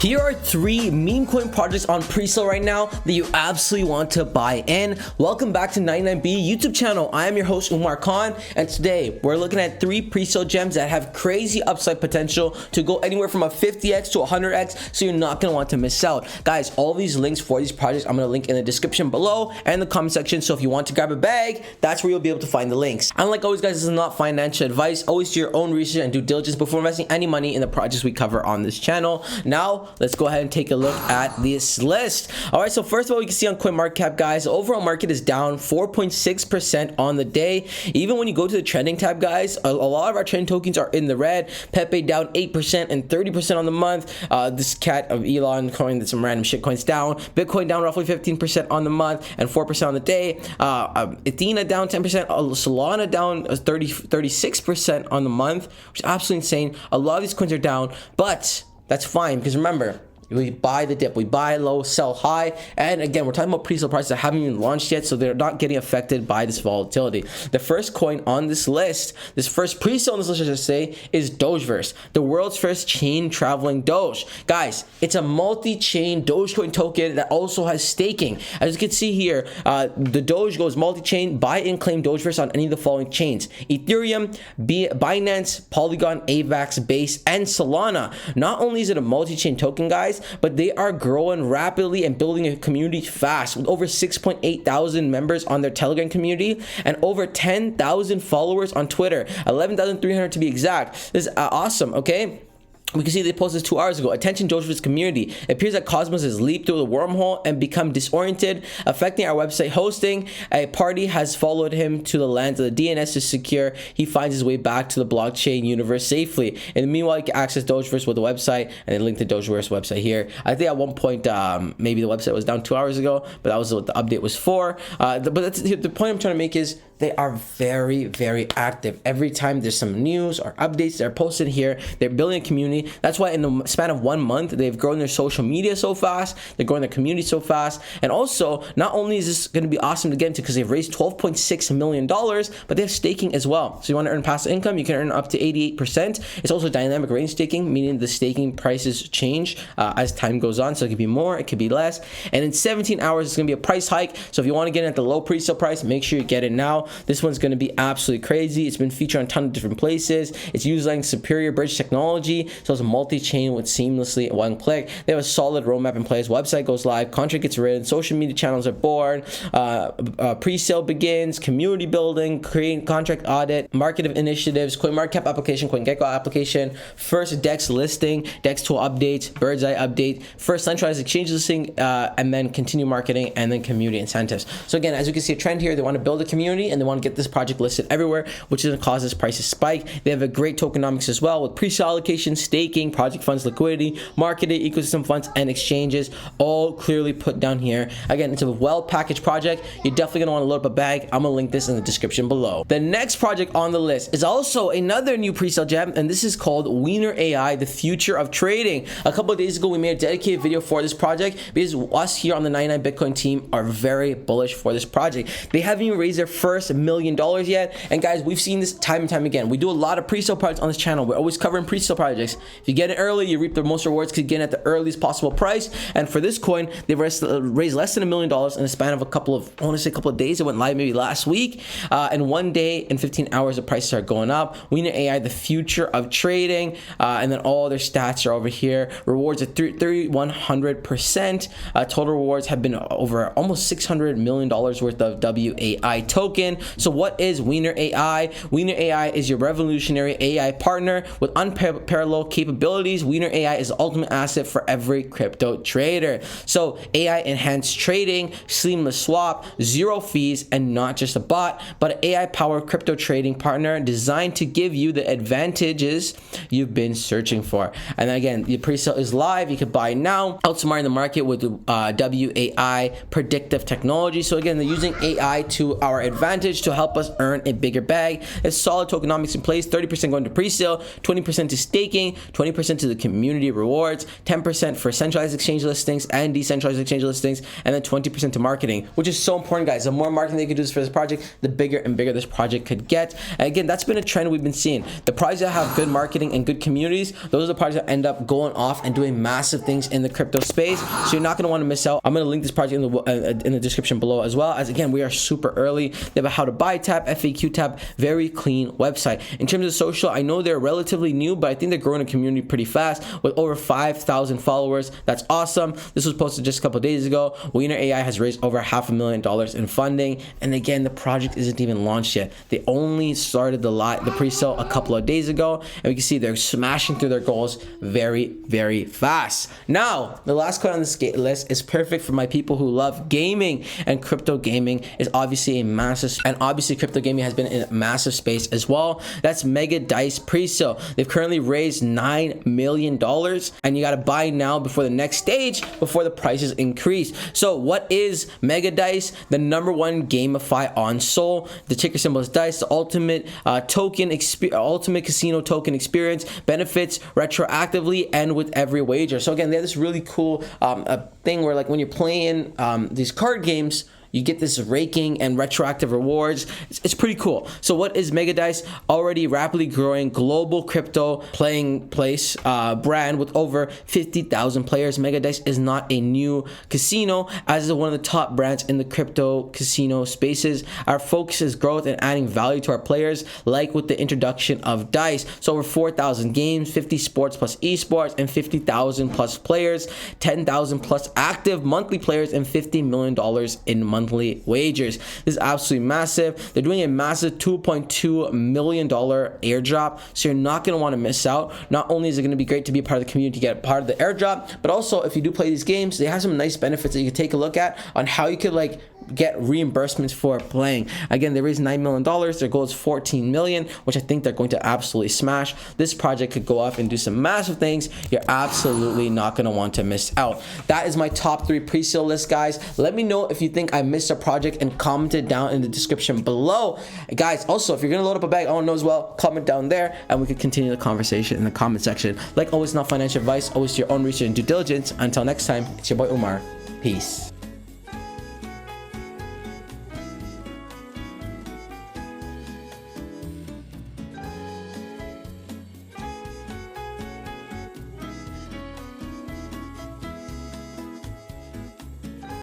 Here are 3 meme coin projects on pre-sale right now that you absolutely want to buy in. Welcome back to 99B YouTube channel. I am your host Umar Khan, and today we're looking at 3 pre-sale gems that have crazy upside potential to go anywhere from a 50x to 100x, so you're not going to want to miss out. Guys, all these links for these projects I'm going to link in the description below and the comment section, so if you want to grab a bag, that's where you'll be able to find the links. And like always guys, this is not financial advice. Always do your own research and due diligence before investing any money in the projects we cover on this channel. Now let's go ahead and take a look at this list. All right, so first of all, you can see on CoinMarketCap, guys, the overall market is down 4.6% on the day. Even when you go to the trending tab, guys, a lot of our trending tokens are in the red. Pepe down 8% and 30% on the month. This cat of Elon coin, that's some random shit coins down. Bitcoin down roughly 15% on the month and 4% on the day. Athena down 10%. Solana down 36% on the month, which is absolutely insane. A lot of these coins are down, but that's fine because remember, we buy the dip, we buy low, sell high, and again, we're talking about pre-sale prices that haven't even launched yet, so they're not getting affected by this volatility. The first coin on this list, this first pre-sale on this list, I should say, is Dogeverse, the world's first chain traveling Doge. Guys, it's a multi-chain Dogecoin token that also has staking. As you can see here, the Doge goes multi-chain, buy and claim Dogeverse on any of the following chains: Ethereum, Binance, Polygon, AVAX, Base, and Solana. Not only is it a multi-chain token, guys, but they are growing rapidly and building a community fast with over 6.8 thousand members on their Telegram community and over 10,000 followers on Twitter, 11,300 to be exact. This is awesome, okay? We can see they posted 2 hours ago. Attention Dogeverse community. It appears that Cosmos has leaped through the wormhole and become disoriented, affecting our website hosting. A party has followed him to the lands of the DNS to secure he finds his way back to the blockchain universe safely. And meanwhile, you can access Dogeverse with the website, and they link the Dogeverse website here. I think at one point, maybe the website was down 2 hours ago, but that was what the update was for. But that's, the point I'm trying to make is they are very, very active. Every time there's some news or updates, they're posted here. They're building a community. That's why in the span of 1 month, they've grown their social media so fast. They're growing their community so fast. And also, not only is this going to be awesome to get into because they've raised $12.6 million, but they have staking as well. So you want to earn passive income, you can earn up to 88%. It's also dynamic range staking, meaning the staking prices change as time goes on. So it could be more, it could be less. And in 17 hours, it's going to be a price hike. So if you want to get in at the low pre-sale price, make sure you get it now. This one's going to be absolutely crazy. It's been featured on a ton of different places. It's using superior bridge technology, so it's multi-chain with seamlessly at one click. They have a solid roadmap in place. Website goes live, contract gets written, social media channels are born, pre-sale begins, community building, creating contract audit, market initiatives, CoinMarketCap application, CoinGecko application, first DEX listing, DEX tool updates, bird's eye update, first centralized exchange listing, and then continue marketing, and then community incentives. So again, as you can see a trend here, they want to build a community and they want to get this project listed everywhere, which is going to cause this price to spike. They have a great tokenomics as well with pre-sale allocation, staking, project funds, liquidity, marketing, ecosystem funds, and exchanges, all clearly put down here. Again, it's a well-packaged project. You're definitely going to want to load up a bag. I'm going to link this in the description below. The next project on the list is also another new pre-sale gem, and this is called Wiener AI, the future of trading. A couple of days ago, we made a dedicated video for this project because us here on the 99 Bitcoin team are very bullish for this project. They haven't even raised their first $1 million yet, and guys, we've seen this time and time again. We do a lot of pre-sale projects on this channel. We're always covering pre-sale projects. If you get it early, you reap the most rewards because you get it at the earliest possible price. And for this coin, they've raised less than $1 million in the span of a couple of days. It went live maybe last week. And 1 day and 15 hours, the prices are going up. Wiener AI, the future of trading. And then all their stats are over here. Rewards at 3,100%. Total rewards have been over almost $600 million worth of WAI token. So what is Wiener AI? Wiener AI is your revolutionary AI partner with unparalleled capabilities. Wiener AI is the ultimate asset for every crypto trader. So AI enhanced trading, seamless swap, zero fees, and not just a bot, but an AI powered crypto trading partner designed to give you the advantages you've been searching for. And again, the pre-sale is live. You can buy now. Outsmarting the market with WAI predictive technology. So again, they're using AI to our advantage advantage to help us earn a bigger bag. There's solid tokenomics in place, 30% going to pre-sale, 20% to staking, 20% to the community rewards, 10% for centralized exchange listings and decentralized exchange listings, and then 20% to marketing, which is so important, guys. The more marketing they can do for this project, the bigger and bigger this project could get. And again, that's been a trend we've been seeing. The projects that have good marketing and good communities, those are the projects that end up going off and doing massive things in the crypto space. So you're not going to want to miss out. I'm going to link this project in the description below, as well as, again, we are super early. They have a how to buy tab, FAQ tab, very clean website. In terms of social, I know they're relatively new, but I think they're growing a community pretty fast with over 5,000 followers. That's awesome. This was posted just a couple of days ago. Wiener AI has raised over $500,000 in funding, and again, the project isn't even launched yet. They only started the pre-sale a couple of days ago, and we can see they're smashing through their goals very fast. Now, the last coin on this list is perfect for my people who love gaming, and crypto gaming is obviously a massive, and obviously crypto gaming has been in a massive space as well. That's Mega Dice pre-sale. They've currently raised $9 million, and you got to buy now before the next stage, before the prices increase. So what is Mega Dice? The #1 GameFi on Sol. The ticker symbol is DICE. The ultimate ultimate casino token experience, benefits retroactively and with every wager. So again, they have this really cool thing where, like, when you're playing these card games, you get this raking and retroactive rewards. It's pretty cool. So what is Mega Dice? Already rapidly growing global crypto playing place brand with over 50,000 players. Mega Dice is not a new casino, as is one of the top brands in the crypto casino spaces. Our focus is growth and adding value to our players, like with the introduction of Dice. So over 4,000 games, 50 sports plus esports, and 50,000 plus players, 10,000 plus active monthly players, and $50 million in monthly wagers. This is absolutely massive. They're doing a massive $2.2 million airdrop, so you're not going to want to miss out. Not only is it going to be great to be a part of the community, to get part of the airdrop, but also if you do play these games, they have some nice benefits that you can take a look at on how you could, like, get reimbursements for playing. Again, they raised $9 million. Their goal is 14 million, which I think they're going to absolutely smash. This project could go off and do some massive things. You're absolutely not going to want to miss out. That is my top 3 pre-sale list, guys. Let me know if you think I missed a project and comment it down in the description below. Guys, also, if you're going to load up a bag, I want to know as well, comment down there and we can continue the conversation in the comment section. Like always, not financial advice, always do your own research and due diligence. Until next time, it's your boy Umar. Peace.